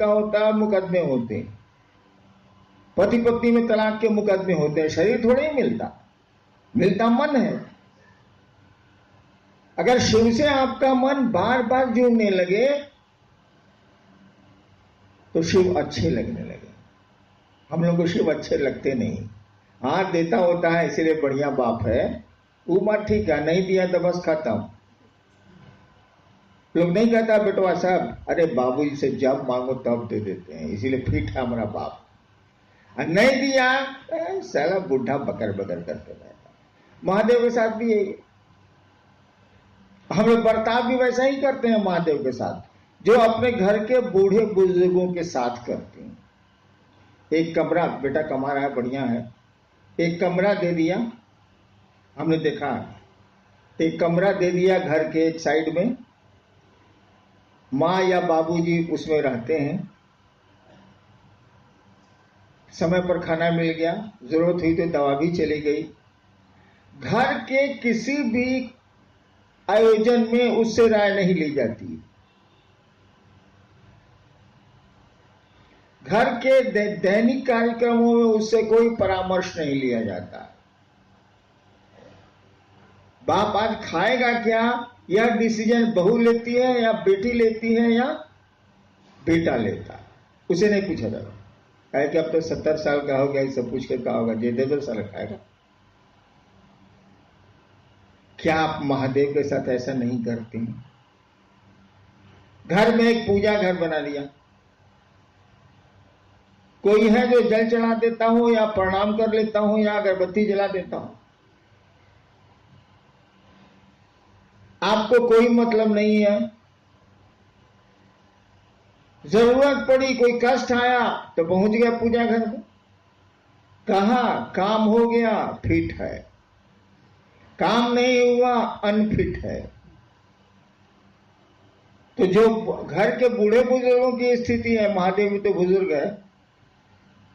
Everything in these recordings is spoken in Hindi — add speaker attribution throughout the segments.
Speaker 1: का होता है, मुकदमे होते हैं, पति पत्नी में तलाक के मुकदमे होते हैं। शरीर थोड़े ही मिलता मन है। अगर शिव से आपका मन बार बार जुड़ने लगे तो शिव अच्छे लगने लगे। हम लोग को शिव अच्छे लगते नहीं। हाथ देता होता है इसलिए बढ़िया बाप है, वो बात ठीक है, नहीं दिया तो बस खत्म। लोग नहीं कहता बेटवा साहब, अरे बाबूजी से जब मांगो तब दे देते हैं, इसीलिए फिट है हमारा बाप। नहीं दिया साला बुढ़ा बकर बकर करते रहता। महादेव के साथ भी यही, हम लोग बर्ताव भी वैसा ही करते हैं महादेव के साथ, जो अपने घर के बूढ़े बुजुर्गों के साथ करते हैं। एक कमरा, बेटा कमा रहा है, बढ़िया है, एक कमरा दे दिया, हमने देखा, एक कमरा दे दिया घर के एक साइड में, माँ या बाबूजी उसमें रहते हैं, समय पर खाना मिल गया, जरूरत हुई तो दवा भी चली गई। घर के किसी भी आयोजन में उससे राय नहीं ली जाती। घर के दैनिक कार्यक्रमों में उससे कोई परामर्श नहीं लिया जाता। बाप आज खाएगा क्या, यह डिसीजन बहू लेती है या बेटी लेती है या बेटा लेता, उसे नहीं पूछा जाता है कि अब तो 70 साल का हो गया, इससे पूछ के कहा होगा जे दे दो साल खाएगा। क्या आप महादेव के साथ ऐसा नहीं करते हैं? घर में एक पूजा घर बना दिया, कोई है जो जल चढ़ा देता हूं या प्रणाम कर लेता हूं या अगरबत्ती जला देता हूं, आपको कोई मतलब नहीं है। जरूरत पड़ी, कोई कष्ट आया तो पहुंच गया पूजा घर में, कहा काम हो गया फिट है, काम नहीं हुआ अनफिट है। तो जो घर के बूढ़े बुजुर्गों की स्थिति है, महादेव भी तो बुजुर्ग है,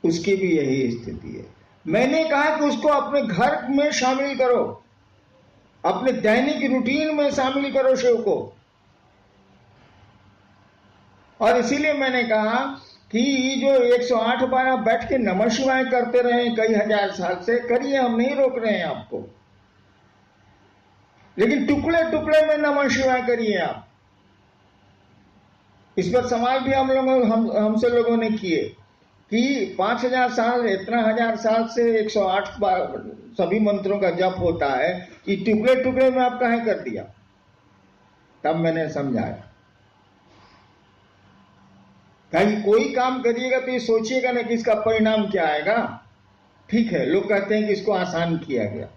Speaker 1: उसकी भी यही स्थिति है। मैंने कहा कि उसको अपने घर में शामिल करो, अपने दैनिक रूटीन में शामिल करो शिव को। और इसीलिए मैंने कहा कि जो 108 बार आप बैठ के नमः शिवाय करते रहे कई हजार साल से, करिए, हम नहीं रोक रहे हैं आपको, लेकिन टुकड़े टुकड़े में नमः शिवाय करिए आप। इस पर सवाल भी हमसे लोगों ने किए कि 5000 साल, इतना हजार साल से 108 बार सभी मंत्रों का जप होता है, कि टुकड़े टुकड़े में आप काहे कर दिया? तब मैंने समझाया, कहीं कोई काम करिएगा तो ये सोचिएगा ना कि इसका परिणाम क्या आएगा। ठीक है, लोग कहते हैं कि इसको आसान किया गया।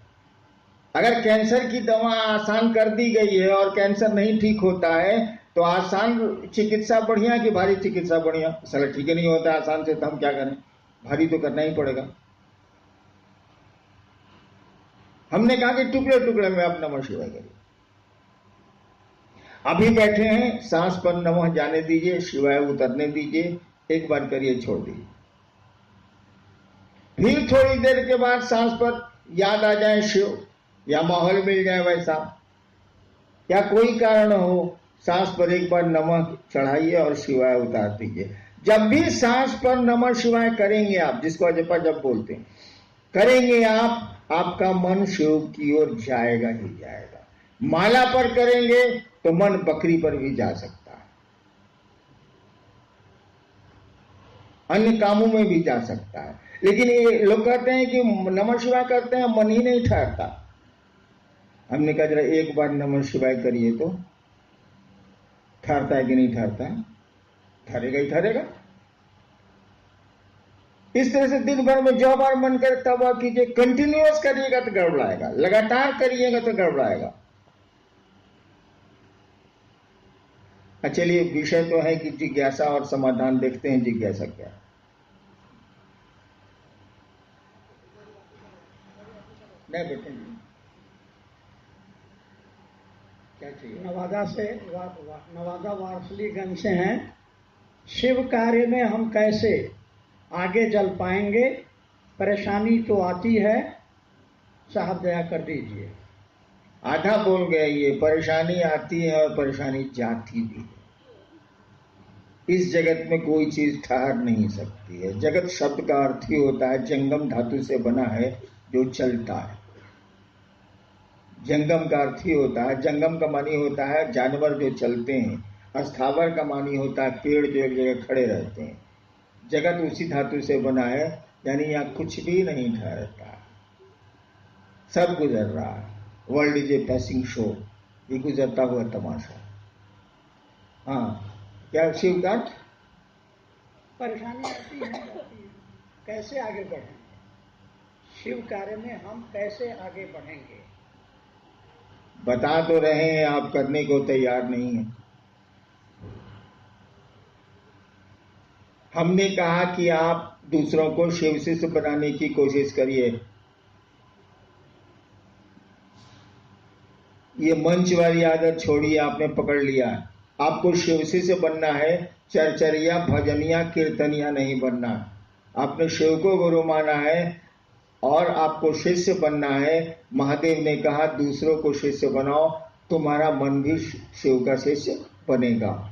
Speaker 1: अगर कैंसर की दवा आसान कर दी गई है और कैंसर नहीं ठीक होता है, तो आसान चिकित्सा बढ़िया कि भारी चिकित्सा बढ़िया? साला ठीक ही नहीं होता आसान से, तो हम क्या करें, भारी तो करना ही पड़ेगा। हमने कहा कि टुकड़े टुकड़े में आप नमः शिवाय करिए। अभी बैठे हैं, सांस पर नमः जाने दीजिए, शिवाय उतरने दीजिए, एक बार करिए, छोड़ दीजिए। फिर थोड़ी देर के बाद सांस पर याद आ जाए शिव, या माहौल मिल जाए वैसा, या कोई कारण हो, सांस पर एक बार नमः चढ़ाइए और शिवाय उतार दीजिए। जब भी सांस पर नमः शिवाय करेंगे आप, जिसको अजपा जप बोलते हैं, करेंगे आप, आपका मन शिव की ओर जाएगा ही जाएगा। माला पर करेंगे तो मन बकरी पर भी जा सकता है, अन्य कामों में भी जा सकता है। लेकिन ये लोग कहते हैं कि नमः शिवाय करते हैं, मन ही नहीं ठहरता। हमने कहा जरा एक बार नमः शिवाय करिए तो ठहरता है कि नहीं ठहरता है? ठहरेगा ही ठहरेगा। इस तरह से दिन भर में जो बार मन करे तब आप कीजिए, कंटिन्यूअस करिएगा तो गड़बड़ाएगा, लगातार करिएगा तो गड़बड़ाएगा। चलिए, विषय तो है कि जिज्ञासा और समाधान, देखते हैं जिज्ञासा क्या। नहीं बेटे, क्या चाहिए?
Speaker 2: नवादा वारसलीगंज से हैं। शिव कार्य में हम कैसे आगे चल पाएंगे? परेशानी तो आती है, साहब दया कर दीजिए।
Speaker 1: आधा बोल गए, ये परेशानी आती है और परेशानी जाती भी है। इस जगत में कोई चीज ठहर नहीं सकती है। जगत शब्द का अर्थ ही होता है जंगम धातु से बना है जो चलता है। जंगम का अर्थ ही होता है, जंगम का मानी होता है जानवर जो चलते हैं, स्थावर का मानी होता है पेड़ जो एक जगह खड़े रहते हैं। जगत उसी धातु से बना है, यानी यहाँ कुछ भी नहीं ठहरता, सब गुजर रहा है। World is a passing show, ये गुजरता हुआ तमाशा। हाँ, क्या शिवकांत?
Speaker 2: परेशानी आती है कैसे आगे बढ़ेंगे, शिव कार्य में हम कैसे आगे बढ़ेंगे?
Speaker 1: बता तो रहे हैं, आप करने को तैयार नहीं है। हमने कहा कि आप दूसरों को शिव शिष्य बनाने की कोशिश करिए। ये मंच वाली आदत छोड़िए, आपने पकड़ लिया। आपको शिव शिष्य बनना है, चरचरिया भजनिया कीर्तनिया नहीं बनना। आपने शिव को गुरु माना है और आपको शिष्य बनना है। महादेव ने कहा दूसरों को शिष्य बनाओ, तुम्हारा मन भी शिव का शिष्य बनेगा।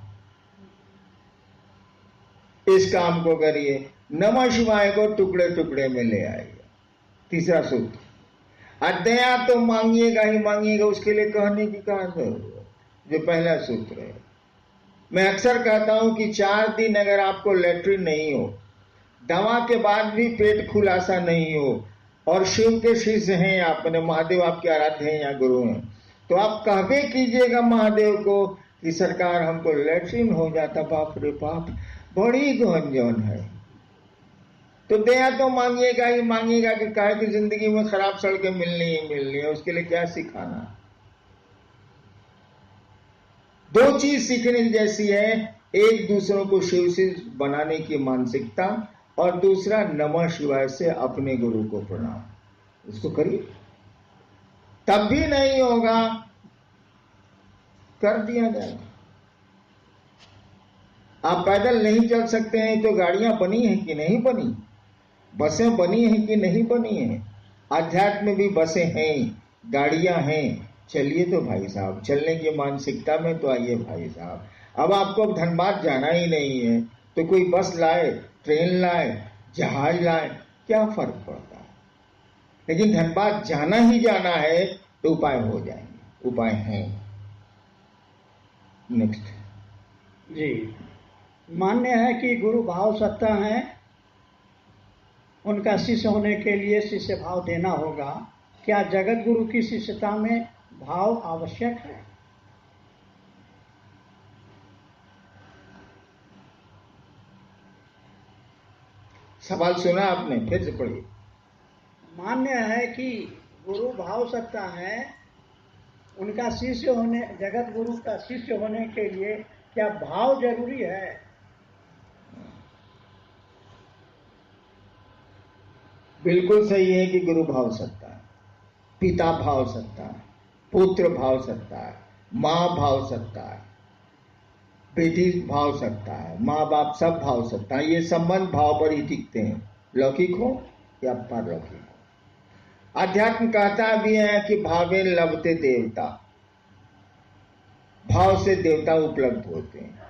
Speaker 1: इस काम को करिए। नमः शिवाय को टुकड़े टुकड़े में ले आइए। तीसरा सूत्र, अदया तो मांगिएगा ही मांगिएगा, उसके लिए कहने की क्या जरूरत, जो पहला सूत्र है। मैं अक्सर कहता हूं कि 4 दिन अगर आपको लेटरिन नहीं हो, दवा के बाद भी पेट खुलासा नहीं हो, और शिव के शिष्य हैं आपने, महादेव आपके आराध्य हैं या गुरु हैं, तो आप कहबे कीजिएगा महादेव को कि सरकार हमको लेटरिन हो जाता, बाप रे बाप बड़ी गंजन है। तो दया तो मांगिएगा ही मांगिएगा कि काहे की जिंदगी में खराब सड़कें मिलनी ही मिलनी है, उसके लिए क्या सिखाना। 2 चीज सीखने जैसी है, एक दूसरों को शिव शिष्य बनाने की मानसिकता, और दूसरा नमः शिवाय से अपने गुरु को प्रणाम। इसको करिए, तब भी नहीं होगा कर दिया जाएगा। आप पैदल नहीं चल सकते हैं तो गाड़ियां बनी हैं कि नहीं बनी, बसें बनी हैं कि नहीं बनी हैं। अध्यात्म में भी बसें हैं, गाड़ियां हैं, चलिए तो भाई साहब, चलने की मानसिकता में तो आइए भाई साहब। अब आपको धनबाद जाना ही नहीं है तो कोई बस लाए, ट्रेन लाए, जहाज लाए, क्या फर्क पड़ता है। लेकिन धनबाद जाना ही जाना है तो उपाय हो जाएंगे, उपाय हैं। नेक्स्ट
Speaker 2: जी, मान्य है कि गुरु भाव सत्ता है, उनका शिष्य होने के लिए शिष्य भाव देना होगा। क्या जगत गुरु की शिष्यता में भाव आवश्यक है?
Speaker 1: सवाल सुना आपने, फिर से पढ़िए।
Speaker 2: मान्य है कि गुरु भाव सत्ता है, उनका शिष्य होने, जगत गुरु का शिष्य होने के लिए क्या भाव जरूरी है?
Speaker 1: बिल्कुल सही है कि गुरु भाव सत्ता है, पिता भाव सत्ता है, पुत्र भाव सत्ता है, माँ भाव सत्ता है, बेटी भाव सत्ता है, माँ बाप सब भाव सत्ता है। ये संबंध भाव पर ही टिकते हैं, लौकिक हो या पारलौकिक हो। अध्यात्म कहता भी है कि भावे लभते देवता, भाव से देवता उपलब्ध होते हैं।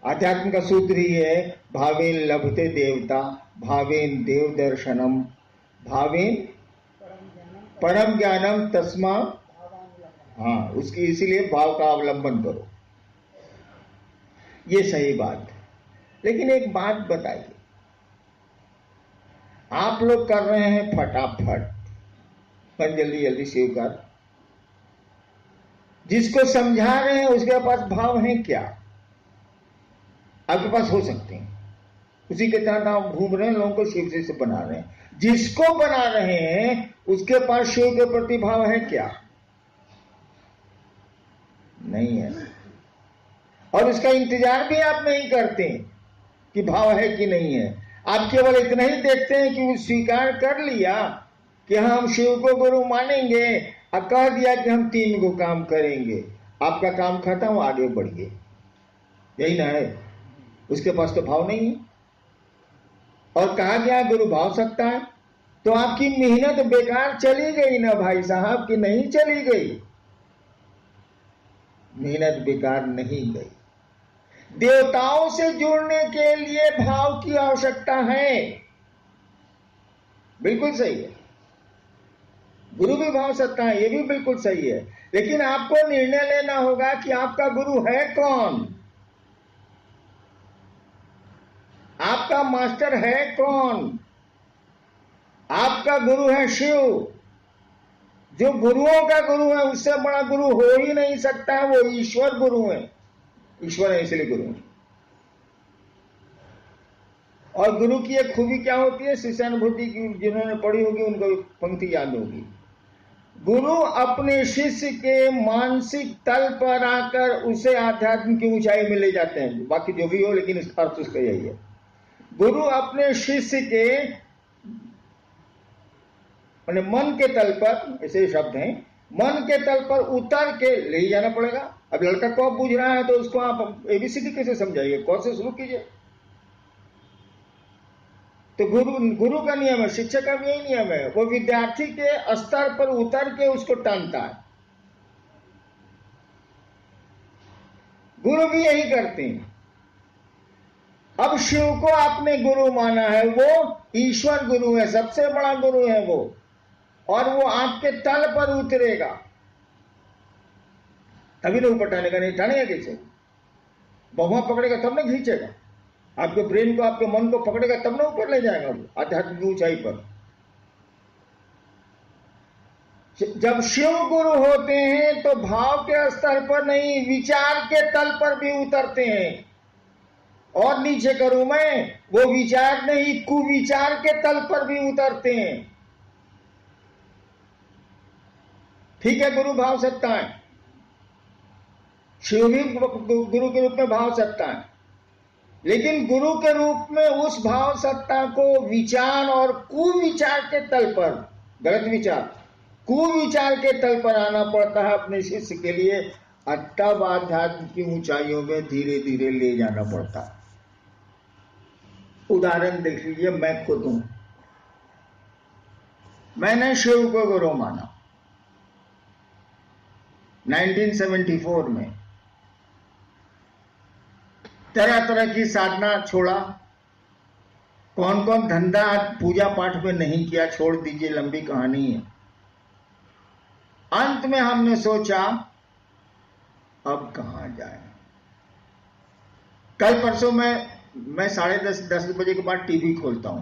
Speaker 1: अध्यात्म का सूत्र ही है भावेन लभते देवता, भावेन देव दर्शनम, भावेन परम ज्ञानम तस्मा। हाँ, उसकी इसीलिए भाव का अवलंबन करो, ये सही बात है। लेकिन एक बात बताइए, आप लोग कर रहे हैं फटाफट, पर जल्दी जल्दी स्वीकार, जिसको समझा रहे हैं उसके पास भाव है क्या? आपके पास हो सकते हैं, उसी के तहत आप घूम रहे हैं, लोगों को शिव शिष्य बना रहे हैं। जिसको बना रहे हैं उसके पास शिव के प्रति भाव है क्या? नहीं है, और उसका इंतजार भी आप नहीं करते कि भाव है कि नहीं है। आप केवल इतना ही देखते हैं कि वो स्वीकार कर लिया कि हम शिव को गुरु मानेंगे, और कह दिया कि हम 3 को काम करेंगे, आपका काम खत्म, आगे बढ़िए, यही ना है। उसके पास तो भाव नहीं है, और कहा गया गुरु भाव सकता है, तो आपकी मेहनत बेकार चली गई ना भाई साहब, कि नहीं चली गई? मेहनत बेकार नहीं गई। देवताओं से जुड़ने के लिए भाव की आवश्यकता है। बिल्कुल सही है। गुरु भी भाव सत्ता है, ये भी बिल्कुल सही है। लेकिन आपको निर्णय लेना होगा कि आपका गुरु है कौन, आपका मास्टर है कौन। आपका गुरु है शिव। जो गुरुओं का गुरु है, उससे बड़ा गुरु हो ही नहीं सकता है, वो ईश्वर गुरु है। ईश्वर है इसलिए गुरु है। और गुरु की एक खूबी क्या होती है, शिष्यानुभूति की जिन्होंने पढ़ी होगी उनको पंक्ति याद होगी। गुरु अपने शिष्य के मानसिक तल पर आकर उसे आध्यात्म की ऊंचाई में ले जाते हैं। बाकी जो भी हो, लेकिन इसका अर्थ उसका यही है। गुरु अपने शिष्य के मन के तल पर, ऐसे शब्द हैं, मन के तल पर उतर के ले जाना पड़ेगा। अब लड़का को बुझ रहा है तो उसको आप एबीसीडी कैसे समझाइए, कौन से शुरू कीजिए। तो गुरु का नियम है, शिक्षक का भी यही नियम है, वो विद्यार्थी के स्तर पर उतर के उसको टानता है। गुरु भी यही करते हैं। अब शिव को आपने गुरु माना है, वो ईश्वर गुरु है, सबसे बड़ा गुरु है वो, और वो आपके तल पर उतरेगा तभी ना ऊपर टानेगा, नहीं टानेगा कैसे। बहुआ पकड़ेगा तब ना खींचेगा, आपके ब्रेन को, आपके मन को पकड़ेगा तब ना ऊपर ले जाएगा आध्यात्म की ऊंचाई पर। जब शिव गुरु होते हैं तो भाव के स्तर पर नहीं, विचार के तल पर भी उतरते हैं। और नीचे करूं मैं, वो विचार नहीं, कुविचार के तल पर भी उतरते हैं। ठीक है, गुरु भाव सत्ता है, शिव भी गुरु के रूप में भाव सत्ता है, लेकिन गुरु के रूप में उस भाव सत्ता को विचार और कुविचार के तल पर, गलत विचार, कुविचार के तल पर आना पड़ता है अपने शिष्य के लिए। तब आध्यात्म की ऊंचाइयों में धीरे धीरे ले जाना पड़ता है। उदाहरण देख लीजिए, मैं खुद हूं, मैंने शिव को गुरु माना 1974 में। तरह तरह की साधना छोड़ा, कौन कौन धंधा पूजा पाठ में नहीं किया छोड़ दीजिए, लंबी कहानी है। अंत में हमने सोचा अब कहां जाए। कल परसों मैं 10:30 बजे के बाद टीवी खोलता हूं,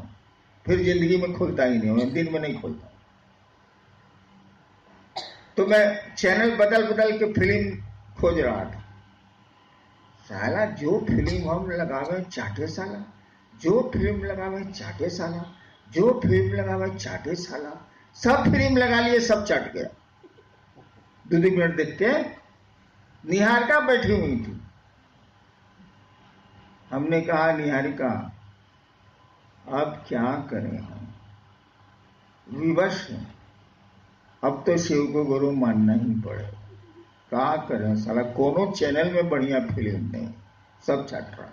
Speaker 1: फिर जिंदगी में खोलता ही नहीं हूं, दिन में नहीं खोलता। तो मैं चैनल बदल बदल के फिल्म खोज रहा था। साला जो फिल्म हम लगावे चाटे साला, जो फिल्म लगावे चाटे साला, जो फिल्म लगावे चाटे साला, सब फिल्म लगा लिए, सब चाट गया। 2 मिनट देख के निहारिका बैठी हुई थी। हमने कहा, निहारिका अब क्या करें, हम विवश हैं, अब तो शिव को गुरु मानना ही पड़ेगा। क्या करें साला, कोनो चैनल में बढ़िया फिल्म नहीं, सब छट रहा।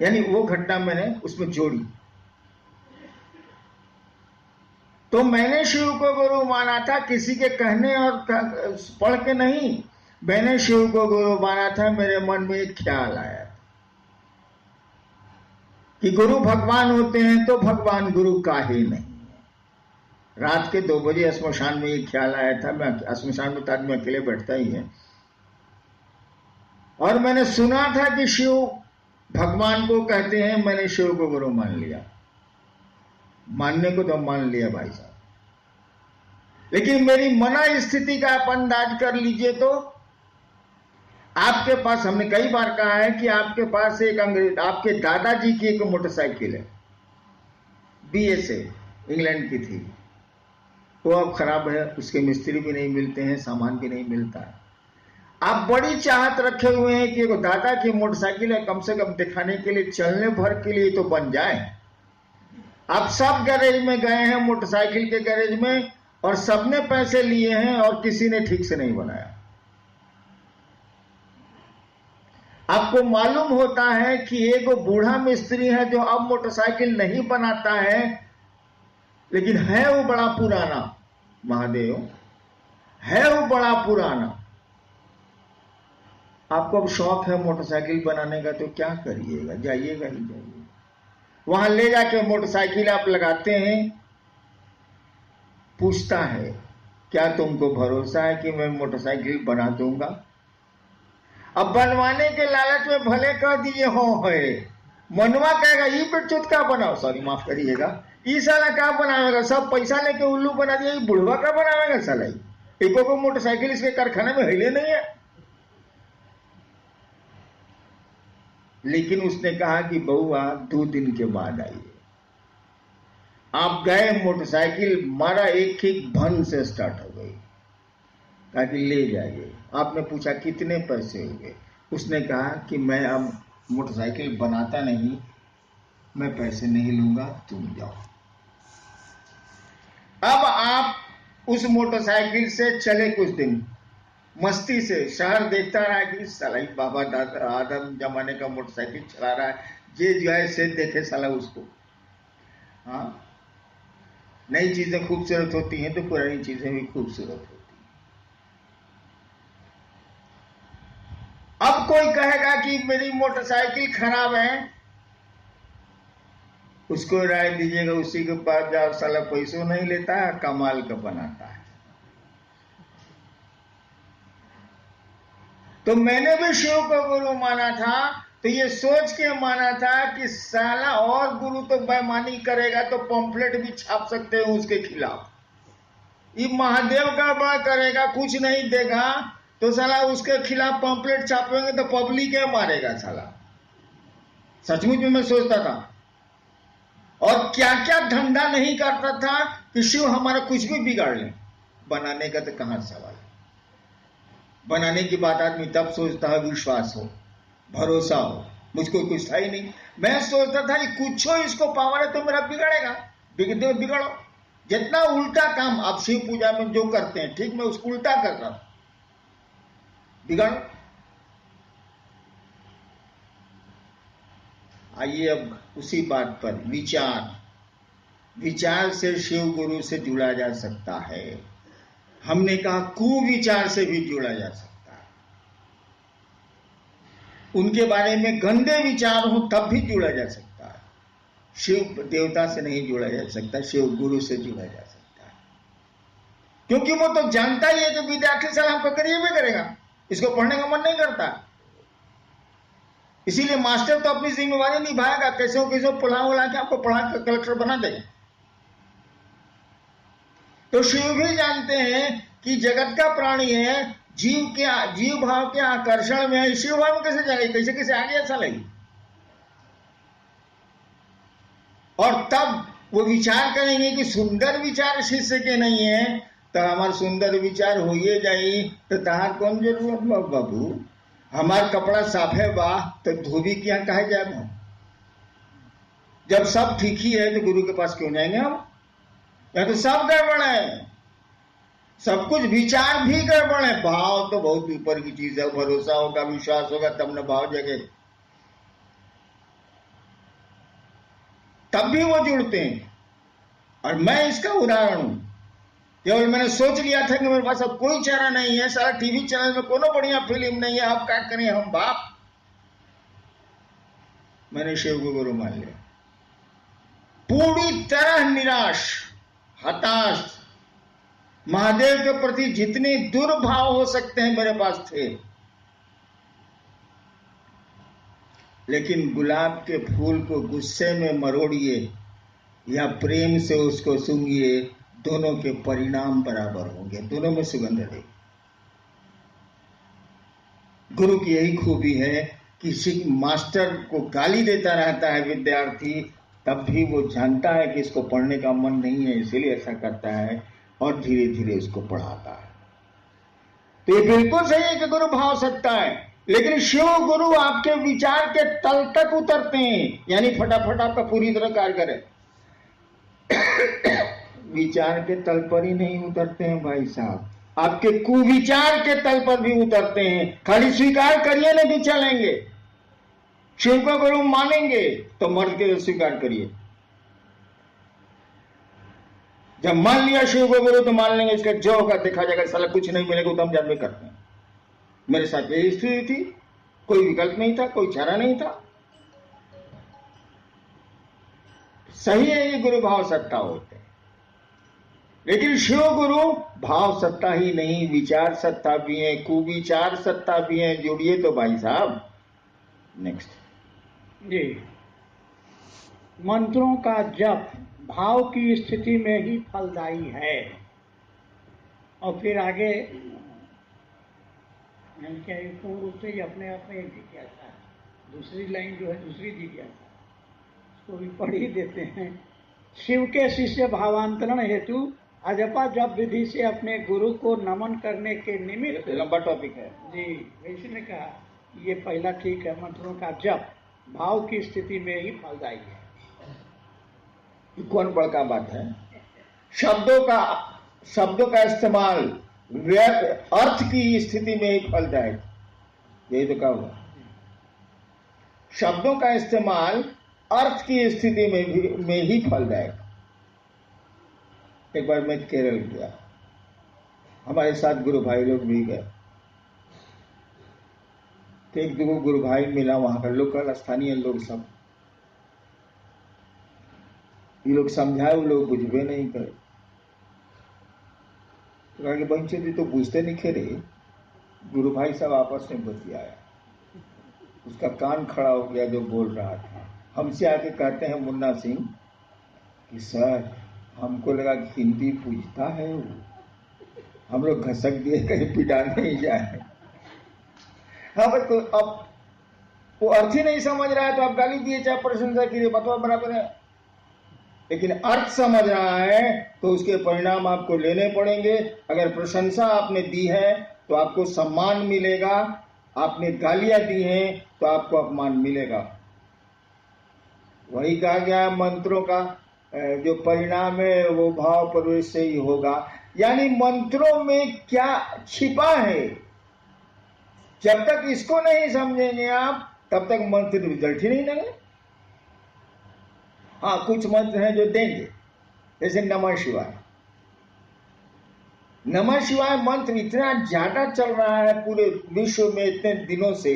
Speaker 1: यानी वो घटना मैंने उसमें जोड़ी। तो मैंने शिव को गुरु माना था, किसी के कहने और पढ़ के नहीं। मैंने शिव को गुरु माना था, मेरे मन में एक ख्याल आया कि गुरु भगवान होते हैं तो भगवान गुरु का ही नहीं। रात के 2 बजे श्मशान में ये ख्याल आया था। मैं श्मशान में तो आदमी अकेले बैठता ही है, और मैंने सुना था कि शिव भगवान को कहते हैं। मैंने शिव को गुरु मान लिया, मानने को तो मान लिया भाई साहब, लेकिन मेरी मना स्थिति का आप अंदाज कर लीजिए। तो आपके पास, हमने कई बार कहा है कि आपके पास एक अंग्रेज, आपके दादाजी की एक मोटरसाइकिल है, BSA इंग्लैंड की थी, वो अब खराब है, उसके मिस्त्री भी नहीं मिलते हैं, सामान भी नहीं मिलता है। आप बड़ी चाहत रखे हुए हैं कि दादा की मोटरसाइकिल है, कम से कम दिखाने के लिए, चलने भर के लिए तो बन जाए। आप सब गैरेज में गए हैं, मोटरसाइकिल के गैरेज में, और सबने पैसे लिए हैं और किसी ने ठीक से नहीं बनाया। आपको मालूम होता है कि एक बूढ़ा मिस्त्री है जो अब मोटरसाइकिल नहीं बनाता है, लेकिन है वो बड़ा पुराना, महादेव है वो बड़ा पुराना। आपको अब शौक है मोटरसाइकिल बनाने का तो क्या करिएगा, जाइएगा ही जाइए। वहां ले जाके मोटरसाइकिल आप लगाते हैं, पूछता है क्या तुमको भरोसा है कि मैं मोटरसाइकिल बना दूंगा? अब बनवाने के लालच में भले कह दिए हो है, मनवा कहेगा ये पे चुटका बनाओ, सॉरी माफ करिएगा, ये साला क्या बनावेगा, सब पैसा लेके उल्लू बना दिया, ये बुढ़वा का बनावेगा साला, एको को मोटरसाइकिल इसके कारखाने में हिले नहीं है। लेकिन उसने कहा कि बउआ 2 दिन के बाद आइए। आप गए, मोटरसाइकिल मारा, एक एक भन से स्टार्ट हो गई। कहा कि ले जाइए। आपने पूछा कितने पैसे हुए? उसने कहा कि मैं अब मोटरसाइकिल बनाता नहीं, मैं पैसे नहीं लूंगा, तुम जाओ। अब आप उस मोटरसाइकिल से चले कुछ दिन, मस्ती से शहर देखता रहा कि साला बाबा दादा आदम जमाने का मोटरसाइकिल चला रहा है, जे जो है से देखे साला उसको। हाँ, नई चीजें खूबसूरत होती हैं तो पुरानी चीजें भी खूबसूरत होती हैं। अब कोई कहेगा कि मेरी मोटरसाइकिल खराब है, उसको राय दीजिएगा, उसी के पास जाओ, साला पैसों नहीं लेता है, कमाल का बनाता है। तो मैंने भी शिव को गुरु माना था, तो ये सोच के माना था कि साला और गुरु तो बेईमानी करेगा तो पंपलेट भी छाप सकते हैं उसके खिलाफ। ये महादेव का बड़ा करेगा, कुछ नहीं देगा तो साला उसके खिलाफ पंपलेट छापेंगे तो पब्लिक है मारेगा साला। सचमुच में मैं सोचता था, और क्या क्या धंधा नहीं करता था कि शिव हमारा कुछ भी बिगाड़ ले। बनाने का तो कहां सवाल, बनाने की बात आदमी तब सोचता है विश्वास हो, भरोसा हो। मुझको कुछ था ही नहीं, मैं सोचता था कि कुछ हो इसको पावर है तो मेरा बिगड़ेगा, बिगड़ो। जितना उल्टा काम आप शिव पूजा में जो करते हैं, ठीक मैं उसको उल्टा कर रहा हूं, बिगड़ो। आइए अब उसी बात पर, विचार से शिव गुरु से जुड़ा जा सकता है। हमने कहा कुविचार से भी जुड़ा जा सकता है, उनके बारे में गंदे विचार हो तब भी जुड़ा जा सकता है। शिव देवता से नहीं जुड़ा जा सकता, शिव गुरु से जुड़ा जा सकता है, क्योंकि वो तो जानता ही है कि विद्यार्थी सलाम को करिए भी करेगा, इसको पढ़ने का मन नहीं करता। इसीलिए मास्टर तो अपनी जिम्मेवारी निभाएगा, कैसे पढ़ा के आपको पढ़ा के कलेक्टर बना देगा। तो शिव भी जानते हैं कि जगत का प्राणी है, जीव भाव के आकर्षण में है, शिव भाव में कैसे जाएगी, कैसे आगे ऐसा लगी। और तब वो विचार करेंगे कि सुंदर विचार शिष्य के नहीं है, तो हमारे सुंदर विचार हो ये जाए तो तहार कौन जरूरत बाबू, हमार कपड़ा साफे बा तो धोबी क्या कहे जाए। जब सब ठीक ही है तो गुरु के पास क्यों जाएंगे हम? या तो सब गड़बड़ है, सब कुछ विचार भी गड़बड़ है। भाव तो बहुत ऊपर की चीज है, भरोसा होगा, विश्वास होगा तब न भाव जगे, तब भी वो जुड़ते हैं। और मैं इसका उदाहरण हूं, केवल मैंने सोच लिया था कि मेरे पास अब कोई चारा नहीं है, सारा टीवी चैनल में कोनो बढ़िया फिल्म नहीं है, अब क्या करें हम बाप। मैंने शिव को गुरु मान लिया, पूरी तरह निराश, हताश, महादेव के प्रति जितने दुर्भाव हो सकते हैं मेरे पास थे। लेकिन गुलाब के फूल को गुस्से में मरोड़िए या प्रेम से उसको सूंघिए, दोनों के परिणाम बराबर होंगे, दोनों में सुगंध रहेगी। गुरु की यही खूबी है कि मास्टर को गाली देता रहता है विद्यार्थी, तब भी वो जानता है कि इसको पढ़ने का मन नहीं है, इसीलिए ऐसा करता है और धीरे धीरे उसको पढ़ाता है। तो ये बिल्कुल सही है कि गुरु भाव सकता है, लेकिन शिव गुरु आपके विचार के तल तक उतरते हैं, यानी फटाफट आपका पूरी तरह कार्य करें। विचार के तल पर ही नहीं उतरते हैं भाई साहब, आपके कुविचार के तल पर भी उतरते हैं। खाली स्वीकार करिए नहीं चलेंगे, शिव को गुरु मानेंगे तो मर्द के स्वीकार करिए। जब मान लिया शिव को गुरु तो मान लेंगे, इसका जो होगा देखा जाएगा, साला कुछ नहीं मिलेगा तो हम जानबे करते हैं। मेरे साथ यही स्थिति थी, कोई विकल्प नहीं था, कोई चारा नहीं था। सही है, ये गुरु भाव सत्ता होते हैं, लेकिन शिव गुरु भाव सत्ता ही नहीं, विचार सत्ता भी है, कुविचार सत्ता भी है। जुड़िए तो भाई साहब। नेक्स्ट
Speaker 2: जी, मंत्रों का जप भाव की स्थिति में ही फलदायी है। और फिर आगे क्या पूर्ण रूप से ही अपने आप में जिज्ञासा है। दूसरी लाइन जो है दूसरी जिज्ञासा, उसको भी पढ़ ही देते हैं। शिव के शिष्य भावांतरण हेतु अजपा जप विधि से अपने गुरु को नमन करने के निमित्त।
Speaker 1: लंबा टॉपिक है
Speaker 2: जी, वैसे ने कहा ये पहला ठीक है, मंत्रों का जप भाव की स्थिति में ही फलदायी है।
Speaker 1: कौन बड़का बात है? शब्दों का इस्तेमाल अर्थ की स्थिति में ही फलदायक, यही तो कहा हुआ। शब्दों का इस्तेमाल अर्थ की स्थिति में ही फलदायक। एक बार मैं केरल गया, हमारे साथ गुरु भाई लोग भी गए, तो एक दो गुरु भाई मिला, वहां का लोकल स्थानीय लोग सब, ये लोग समझाए, वो लोग बुझबे नहीं करे। तो कहा कि बंचो जी तो बुझते नहीं खेरे। गुरु भाई सब आपस में बतियाया, उसका कान खड़ा हो गया जो बोल रहा था। हमसे आके कहते हैं मुन्ना सिंह कि सर हमको लगा कि हिंदी पूछता है वो, हम लोग घसक दिए कहीं पिटा नहीं जाए। हाँ बस, तो अब वो अर्थ ही नहीं समझ रहा है तो आप गाली दिए चाहे प्रशंसा कीजिए, बतवा बराबर है। लेकिन अर्थ समझ रहा है तो उसके परिणाम आपको लेने पड़ेंगे। अगर प्रशंसा आपने दी है तो आपको सम्मान मिलेगा, आपने गालियां दी हैं तो आपको अपमान मिलेगा। वही कहा गया है, मंत्रों का जो परिणाम है वो भाव प्रवेश से ही होगा। यानी मंत्रों में क्या छिपा है, जब तक इसको नहीं समझेंगे आप तब तक मंत्र रिजल्ट ही नहीं देंगे। हाँ, कुछ मंत्र हैं जो देंगे, जैसे नमः शिवाय। नमः शिवाय मंत्र इतना ज्यादा चल रहा है पूरे विश्व में इतने दिनों से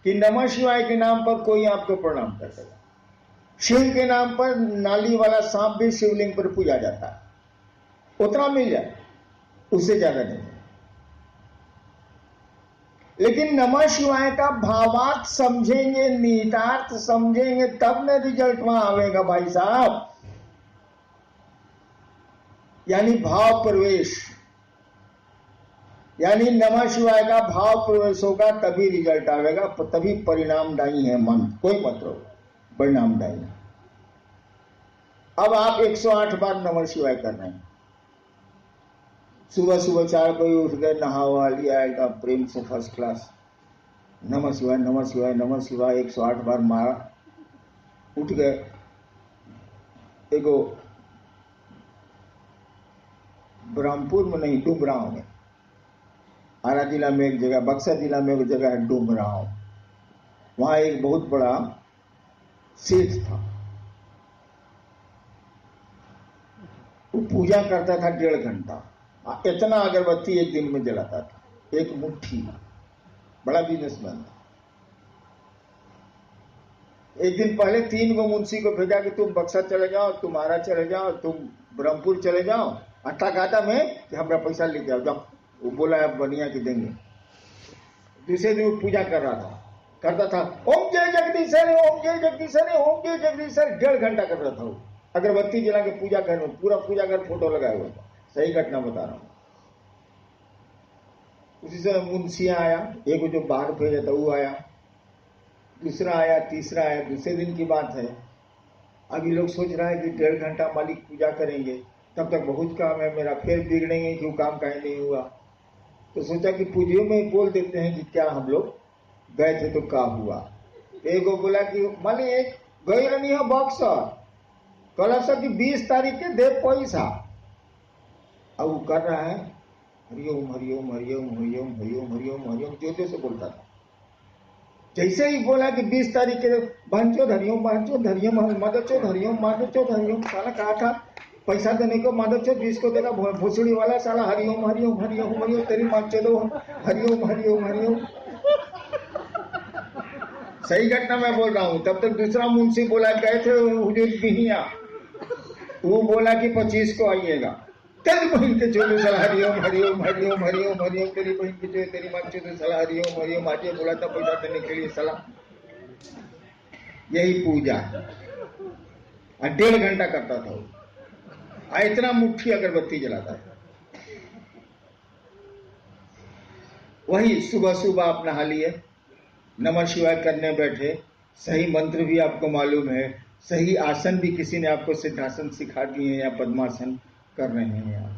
Speaker 1: कि नमः शिवाय के नाम पर कोई आपको प्रणाम कर देगा। शिव के नाम पर नाली वाला सांप भी शिवलिंग पर पूजा जाता है, उतना मिल जाए, उससे ज्यादा नहीं। लेकिन नमः शिवाय का भावार्थ समझेंगे, निहितार्थ समझेंगे, तब न रिजल्ट वहां आवेगा भाई साहब। यानी भाव प्रवेश, यानी नमः शिवाय का भाव प्रवेश होगा तभी रिजल्ट आवेगा, तभी परिणामदायी है मंत्र, कोई मंत्र होगा परिणामदायी। अब आप 108 बार नमः शिवाय कर रहे हैं, सुबह सुबह 4 बजे उठ गए, नहावा लिया एकदम प्रेम से फर्स्ट क्लास, नमः शिवाय नमः शिवाय नमः शिवाय 108 बार मारा, उठ गए। एगो ब्रह्मपुर में नहीं, डुमराव में, आरा जिला में एक जगह, बक्सर जिला में एक जगह है डुमराव, वहां एक बहुत बड़ा सेठ था, वो पूजा करता था 1.5 घंटा, इतना अगरबत्ती एक दिन में जलाता था, एक मुट्ठी, बड़ा बिजनेसमैन था। एक दिन पहले 3 गो मुंशी को भेजा कि तुम बक्सर चले जाओ, तुम आरा चले जाओ, तुम ब्रह्मपुर चले जाओ, अट्ठा घाटा में कि हमारा पैसा लेके आओ, जाओ। वो बोला है बनिया की देंगे। दूसरे दिन वो पूजा कर रहा था, करता था ओम जय जगदीशर, ओम जय जगदीशर, ओम जय जगदीशर, 1.5 घंटा कर रहा था वो, अगरबत्ती जला के पूजा घर में, पूरा पूजा घर फोटो लगाया हुआ था। सही घटना बता रहा हूं। उसी समय मुंशिया आया, एक जो बाहर भेजा था वो आया, दूसरा आया, तीसरा आया। दूसरे दिन की बात है, अभी लोग सोच रहा है कि 1.5 घंटा मालिक पूजा करेंगे, तब तक बहुत काम है मेरा, फिर बिगड़ेंगे क्यों, काम कहीं नहीं हुआ। तो सोचा कि पूजियों में बोल देते हैं कि क्या हम लोग गए थे तो क्या हुआ। एक बोला कि मालिक एक गई रही हो बक्सर, कल सर की 20 तारीख के दे पैसा। अब वो कर रहा है हरिओम हरिओम हरिओम हरिओम हरिओम हरिओम हरिओम, जोर से बोलता था। जैसे ही बोला कि 20 तारीख के बहनचोद हरिओम, बहनचोद हरिओम, मदरचोद हरिओम, मादरचोद हरिओम, साला कहा था पैसा देने को माधव चौथ जिसको देगा भोसड़ी वाला साला हरिओम हरिओम हरिओम हरिओम तेरी मां चलो हरिओम हरिओम हरिओम। सही घटना मैं बोल रहा हूं। तब तक दूसरा मुंशी बोला गए थे हुजूर बिहिया, वो बोला कि 25 को आइएगा। तेरी बहन के चोले साला हरिओम हरिओम हरिओम हरिओम हरिओम तेरी बहन के चोले तेरी मां चोले साला हरिओम हरिओम। आज बोला था पैसा देने के लिए साला। यही पूजा 1.5 घंटा करता था वो। इतना मुट्ठी अगरबत्ती जलाता था। वही सुबह सुबह आप नहा लिए, नमः शिवाय करने बैठे, सही मंत्र भी आपको मालूम है, सही आसन भी किसी ने आपको सिद्धासन सिखा दिए हैं या पद्मासन कर रहे हैं आप।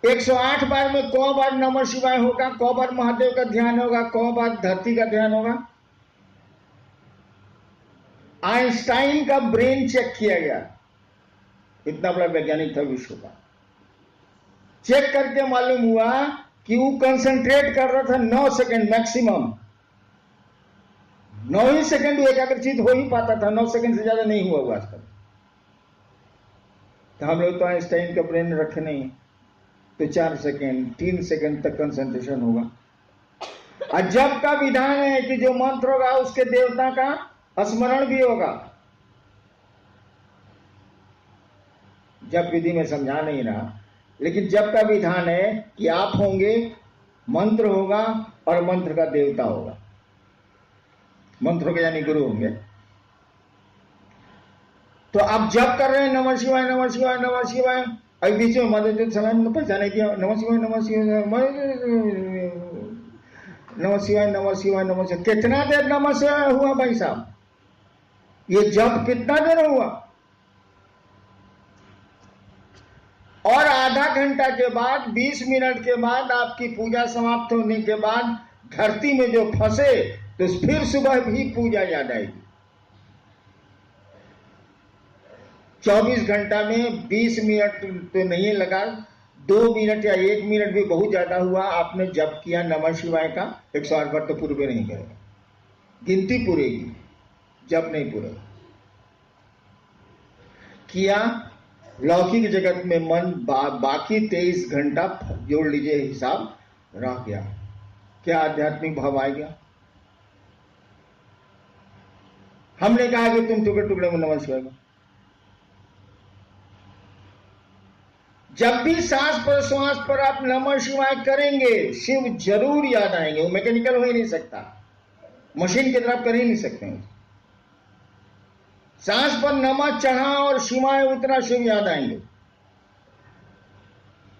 Speaker 1: 108 बार में 100 बार नमः शिवाय होगा, 100 बार महादेव का ध्यान होगा, 100 बार धरती का ध्यान होगा। आइंस्टाइन का ब्रेन चेक किया गया, इतना बड़ा वैज्ञानिक था विश्व का। चेक करके मालूम हुआ कि वो कंसंट्रेट कर रहा था 9 सेकंड मैक्सिमम। 9 ही सेकंड एकाग्रचित हो ही पाता था, 9 सेकंड से ज्यादा नहीं हुआ आज तक। तो हम लोग तो आइंस्टाइन का ब्रेन रखे नहीं, तो 4 सेकंड 3 सेकंड तक कंसंट्रेशन होगा। और जब का विधान है कि जो मंत्र होगा उसके देवता का स्मरण भी होगा। जब विधि में समझा नहीं रहा, लेकिन जब का विधान है कि आप होंगे, मंत्र होगा और मंत्र का देवता होगा। मंत्रों के यानी गुरु होंगे। तो आप जब कर रहे हैं नमः शिवाय नमः शिवाय नमः शिवाय, अभी बीच में मदद सलाम पैसा नहीं दिया, नमः शिवाय नमः शिवाय नमः शिवाय नमः शिवाय नमः शिवाय। कितना देर नमः शिवाय हुआ भाई साहब? ये जब कितना देर हुआ? और आधा घंटा के बाद 20 मिनट के बाद आपकी पूजा समाप्त होने के बाद धरती में जो फंसे तो फिर सुबह भी पूजा याद आएगी। 24 घंटा में 20 मिनट तो नहीं लगा, 2 मिनट या 1 मिनट भी बहुत ज्यादा हुआ। आपने जप किया नमः शिवाय का 108 बार, तो पूरे नहीं करेगा, गिनती पूरेगी, जब नहीं पूरे किया। लौकिक जगत में मन बाकी 23 घंटा जोड़ लीजिए हिसाब रह गया। क्या आध्यात्मिक भाव आ गया? हमने कहा कि तुम टुकड़े टुकड़े में नमः शिवाय। जब भी सांस प्रश्वास पर आप नमः शिवाय करेंगे, शिव जरूर याद आएंगे। वो मैकेनिकल हो ही नहीं सकता, मशीन की तरफ कर ही नहीं सकते। सांस पर नमः चढ़ा और शिवाय उतरा, शिव याद आएंगे।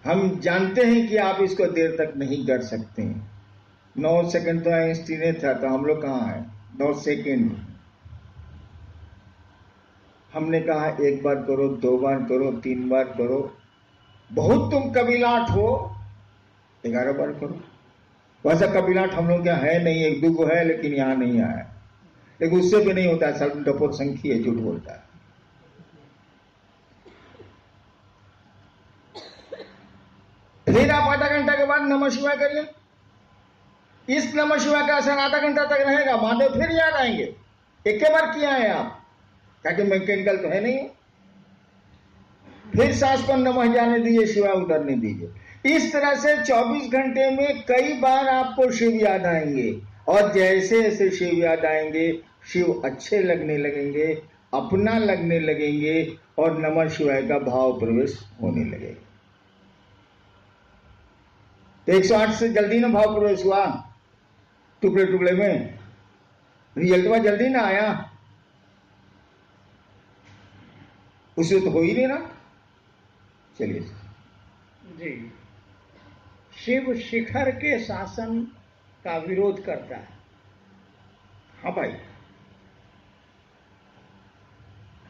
Speaker 1: हम जानते हैं कि आप इसको देर तक नहीं कर सकते। 9 सेकंड तो आइंस्टीन था, तो हम लोग कहां है? 9 सेकंड। हमने कहा 1 बार करो, 2 बार करो, 3 बार करो। बहुत तुम कबीलाट हो, 11 बार करो। वैसा कबीलाट हम लोग क्या है नहीं, 1-2 को है, लेकिन यहां नहीं आया। लेकिन उससे भी नहीं होता, सब डपोर संख्या है, झूठ बोलता है। फिर आप आधा घंटा के बाद नमः शिवाय करिए। इस नमः शिवाय का असर आधा घंटा तक रहेगा, महादेव फिर याद आएंगे। एक बार किया है आप, ताकि मैकेनिकल तो है नहीं। फिर सांस पर नमः जाने दीजिए, शिवाय उतरने दीजिए। इस तरह से 24 घंटे में कई बार आपको शिव याद आएंगे, और जैसे जैसे शिव याद आएंगे, शिव अच्छे लगने लगेंगे, अपना लगने लगेंगे, और नमः शिवाय का भाव प्रवेश होने लगेगा। तो 108 से जल्दी ना भाव प्रवेश हुआ, टुकड़े टुकड़े में रिजल्ट जल्दी ना आया, उसे तो हो ही नहीं ना। चलिए
Speaker 2: जी, शिव शिखर के शासन का विरोध करता है।
Speaker 1: हाँ भाई,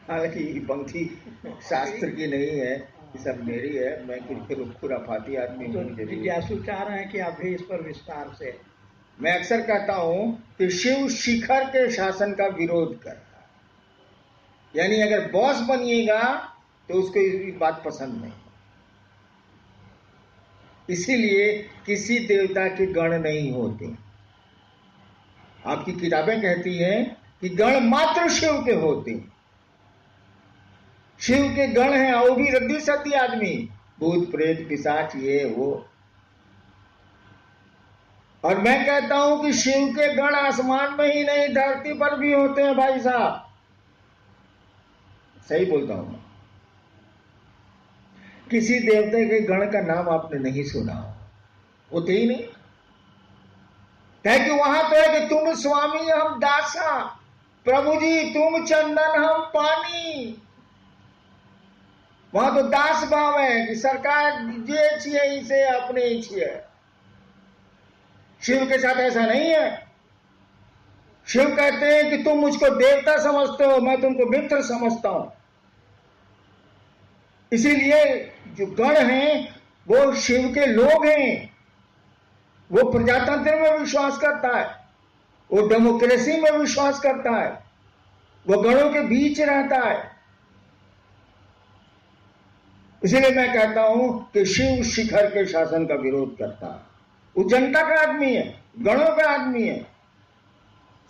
Speaker 1: हालांकि ये पंक्ति शास्त्र की नहीं है, ये सब मेरी है। मैं कुछ खुराफाती आदमी हूँ।
Speaker 2: जिज्ञासु चाह रहे हैं कि आप भी इस पर विस्तार से।
Speaker 1: मैं अक्सर कहता हूं कि शिव शिखर के शासन का विरोध करता है, यानी अगर बॉस बनिएगा तो उसको ये बात पसंद नहीं। इसीलिए किसी देवता के गण नहीं होते। आपकी किताबें कहती हैं कि गण मात्र शिव के होते हैं। शिव के गण हैं, वो भी रद्दी सद्दी आदमी, भूत प्रेत पिशाच ये वो। और मैं कहता हूं कि शिव के गण आसमान में ही नहीं, धरती पर भी होते हैं भाई साहब। सही बोलता हूं मैं। किसी देवता के गण का नाम आपने नहीं सुना, होते ही नहीं। है कि वहां तो है कि तुम स्वामी हम दासा, प्रभु जी तुम चंदन हम पानी। वहां तो दास भाव है कि सरकार जे छिए इसे अपने ही छिए। शिव के साथ ऐसा नहीं है। शिव कहते हैं कि तुम मुझको देवता समझते हो, मैं तुमको मित्र समझता हूं। इसीलिए जो गण हैं वो शिव के लोग हैं। वो प्रजातंत्र में विश्वास करता है, वो डेमोक्रेसी में विश्वास करता है, वो गणों के बीच रहता है। इसीलिए मैं कहता हूं कि शिव शिखर के शासन का विरोध करता है। वो जनता का आदमी है, गणों का आदमी है।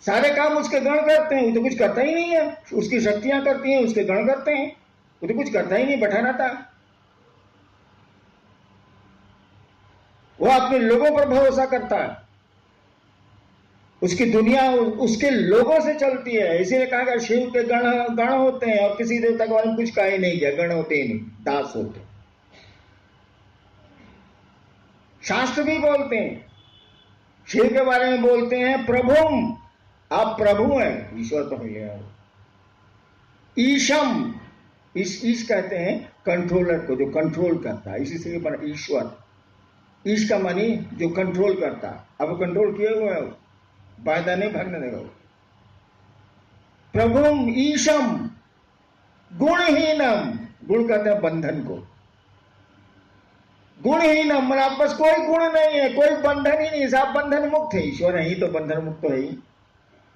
Speaker 1: सारे काम उसके गण करते हैं, वो तो कुछ करता ही नहीं है। उसकी शक्तियां करती हैं, उसके गण करते हैं, वो तो कुछ करता ही नहीं, बैठा रहता। वो अपने लोगों पर भरोसा करता है। उसकी दुनिया उसके लोगों से चलती है। इसीलिए कहा गया शिव के गण होते हैं, और किसी देवता के बारे में कुछ कहा ही नहीं गया। गण होते ही नहीं, दास होते। शास्त्र भी बोलते हैं, शिव के बारे में बोलते हैं प्रभुम, आप प्रभु हैं। ईश्वर तो है। ईशम, ईश कहते हैं कंट्रोलर को, जो कंट्रोल करता है, इसी से बना ईश्वर। ईश का मानी जो कंट्रोल करता है। अब कंट्रोल किए हुए हैं, वायदा नहीं भागने देगा। प्रभुम ईशम गुणहीनम, गुण कहते हैं बंधन को। गुणहीनम मतलब आप बस कोई गुण नहीं है, कोई बंधन ही नहीं, सब बंधन मुक्त है। ईश्वर है ही तो बंधन मुक्त है ही।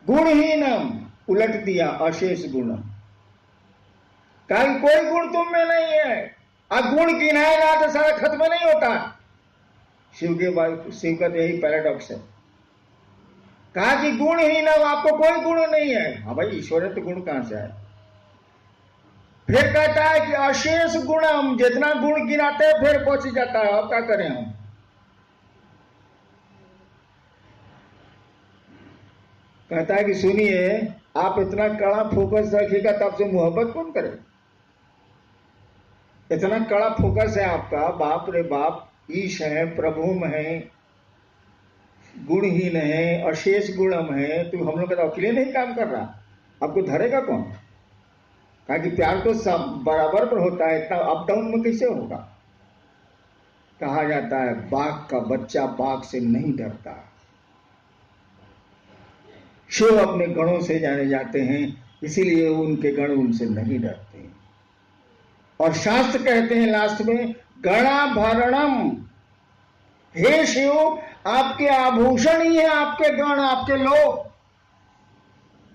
Speaker 1: गुणहीनम उलट दिया, अशेष गुण, कोई गुण तुम में नहीं है। अब गुण गिनाएगा तो सारा खत्म नहीं होता। शिव का तो यही पैराडॉक्स है। कहा कि गुणहीनम, आपको कोई गुण नहीं है। हाँ भाई, ईश्वर है तो गुण कहां से आए। फिर कहता है कि अशेष गुणम, जितना गुण गिनाते हैं फिर पहुंच जाता है। अब क्या करें हम। कहता है कि सुनिए, आप इतना कड़ा फोकस रखिएगा तब से मोहब्बत कौन करे। इतना कड़ा फोकस है आपका, बाप रे बाप। ईश है, प्रभुम है, गुणहीन है, अशेष गुणम है। तो हम लोग का अकेले नहीं काम कर रहा, आपको धरेगा कौन। कहा कि प्यार तो सब बराबर पर होता है, इतना अप डाउन में कैसे होगा। कहा जाता है बाघ का बच्चा बाघ से नहीं डरता। शिव अपने गणों से जाने जाते हैं, इसीलिए उनके गण उनसे नहीं डरते। और शास्त्र कहते हैं लास्ट में, गणाभरणम, हे शिव आपके आभूषण ही है आपके गण, आपके लोग।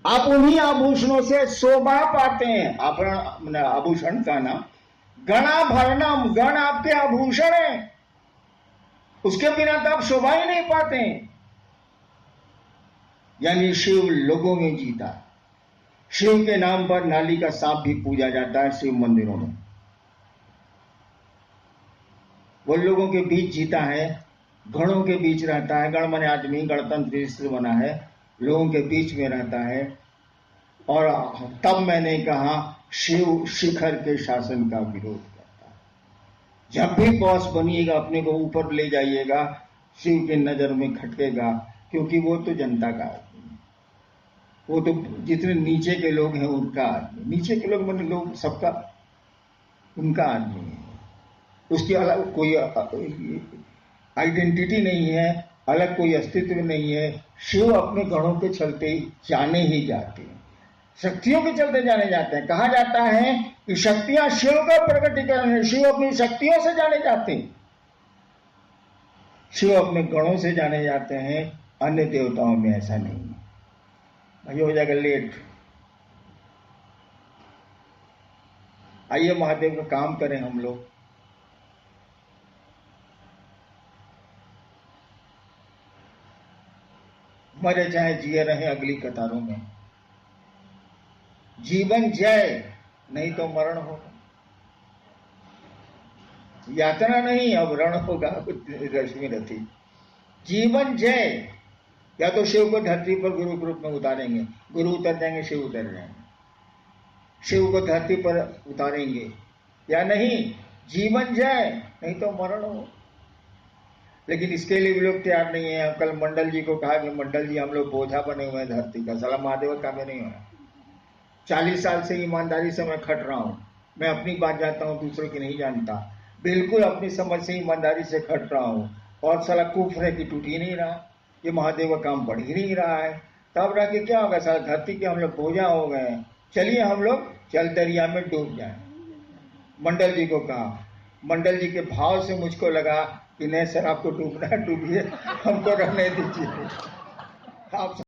Speaker 1: आप उन्हीं आभूषणों से शोभा पाते हैं। आभूषण का नाम गणाभरणम, गण आपके आभूषण है, उसके बिना तो आप शोभा ही नहीं पाते हैं। यानी शिव लोगों में जीता। शिव के नाम पर नाली का सांप भी पूजा जाता है शिव मंदिरों में। वो लोगों के बीच जीता है, गणों के बीच रहता है। गण माने आदमी, गणतंत्र से बना है, लोगों के बीच में रहता है। और तब मैंने कहा शिव शिखर के शासन का विरोध करता है। जब भी बॉस बनिएगा अपने को ऊपर ले जाइएगा, शिव के नजर में खटकेगा, क्योंकि वो तो जनता का आदमी है। वो तो जितने नीचे के लोग हैं उनका आदमी, नीचे के लोग मैंने लोग सबका उनका आदमी है। उसकी अलग कोई आइडेंटिटी नहीं है, अलग कोई अस्तित्व नहीं है। शिव अपने गणों के चलते जाने ही जाते हैं, शक्तियों के चलते जाने जाते हैं। कहा जाता है कि शक्तियां शिव का प्रकटीकरण है। शिव अपनी शक्तियों से जाने जाते हैं, शिव अपने गणों से जाने जाते हैं। अन्य देवताओं में ऐसा नहीं है। भाई हो जाएगा लेट। आइए महादेव का काम करें हम लोग। मरे चाहे जिए रहे अगली कतारों में। जीवन जय, नहीं तो मरण होगा। यातना नहीं, अब रण होगा रश्मि रथी। जीवन जय, या तो शिव को धरती पर गुरु के रूप में उतारेंगे, गुरु उतर जाएंगे, शिव उतर जाएंगे, शिव को धरती पर उतारेंगे, या नहीं जीवन जाए, नहीं तो मरण हो। लेकिन इसके लिए भी लोग तैयार नहीं है। कल मंडल जी को कहा कि मंडल जी हम लोग बोझा बने हुए हैं धरती का, साला महादेव का काम नहीं हो रहा। 40 साल से ईमानदारी से मैं खट रहा हूं, मैं अपनी बात जानता हूं, दूसरों की नहीं जानता, बिल्कुल अपनी समझ से ईमानदारी से खट रहा हूं, और साला कुफ्र है कि टूट ही नहीं रहा, ये महादेव का काम बढ़ ही नहीं रहा है। तब रह के क्या होगा, साला धरती के हम लोग बोझा हो गए, चलिए हम लोग जल दरिया में डूब जाए। मंडल जी को कहा, मंडल जी के भाव से मुझको लगा कि नहीं सर, आपको डूबना है डूबिए, हमको रहने दीजिए। आप